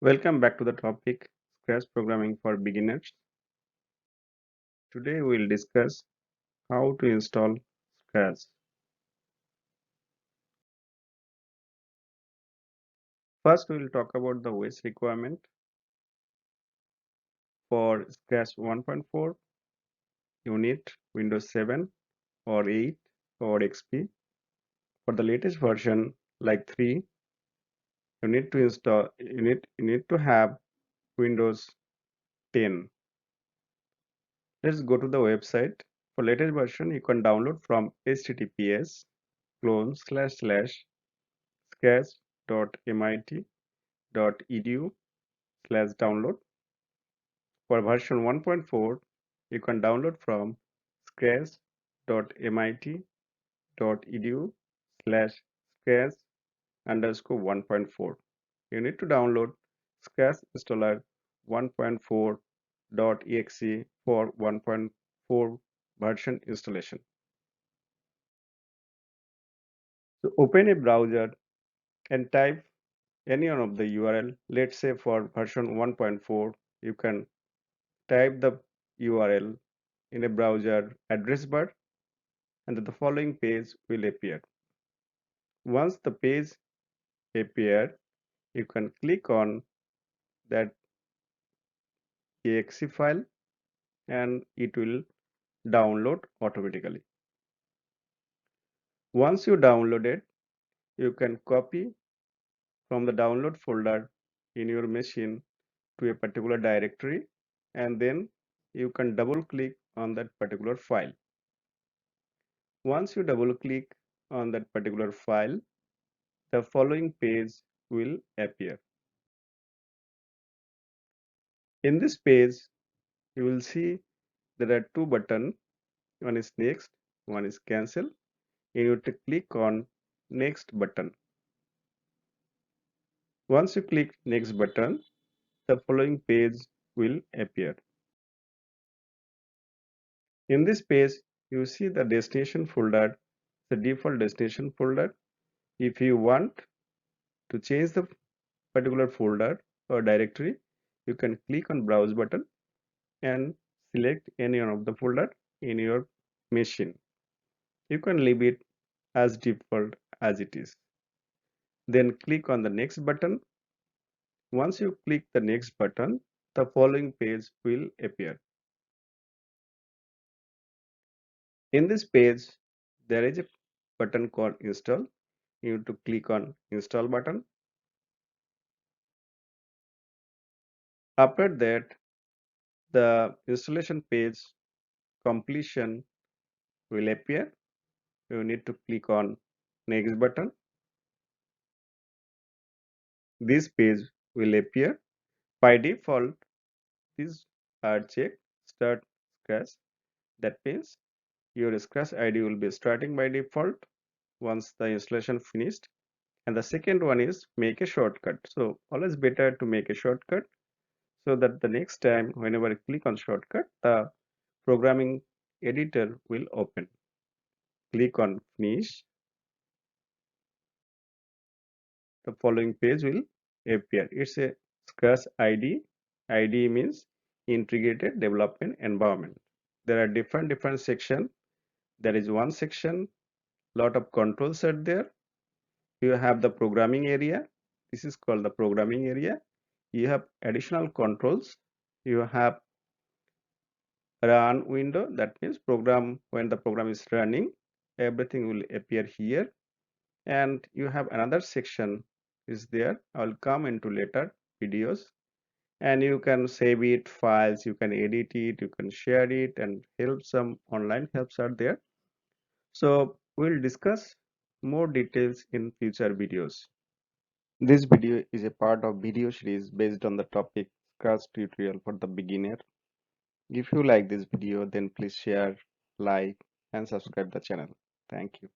Welcome back to the topic Scratch Programming for Beginners. Today we will discuss how to install Scratch. First we will talk about the OS requirement. For Scratch 1.4 you need Windows 7 or 8 or XP. For the latest version like 3 you need to have Windows 10. Let's go to the website. For latest version you can download from https://scratch.mit.edu/download. For version 1.4, you can download from scratch.mit.edu/scratch_1.4. You need to download Scratch installer 1.4.exe for 1.4 version installation. So open a browser and type any one of the URL. Let's say for version 1.4, you can type the URL in a browser address bar and the following page will appear. Once the page appears, you can click on that exe file and it will download automatically. Once you download it, you can copy from the download folder in your machine to a particular directory and then you can double click on that particular file. Once you double click on that particular file, the following page will appear. In this page, you will see there are two buttons. One is next, one is cancel. You need to click on next button. Once you click next button, the following page will appear. In this page, you see the destination folder, the default destination folder. If you want to change the particular folder or directory, you can click on browse button and select any one of the folder in your machine. You can leave it as default as it is. Then click on the next button. Once you click the next button, the following page will appear. In this page, there is a button called install. You need to click on install button. After that, the installation page completion will appear. You need to click on next button. This page will appear. By default, these are checked. Start Scratch. That means your Scratch ID will be starting by default once the installation finished. And the second one is make a shortcut. So always better to make a shortcut so that the next time whenever I click on shortcut, the programming editor will open. Click on finish. The following page will appear. It's a Scratch IDE. IDE means integrated development environment. There are different sections. There is one section, lot of controls are there. You have the programming area. This is called the programming area. You have additional controls. You have run window. That means program, when the program is running, everything will appear here. And you have another section is there. I'll come into later videos. And you can save it, files, you can edit it, you can share it, and some online helps are there. So we'll discuss more details in future videos. This video is a part of video series based on the topic Scratch tutorial for the beginner. If you like this video, then please share, like, and subscribe the channel. Thank you.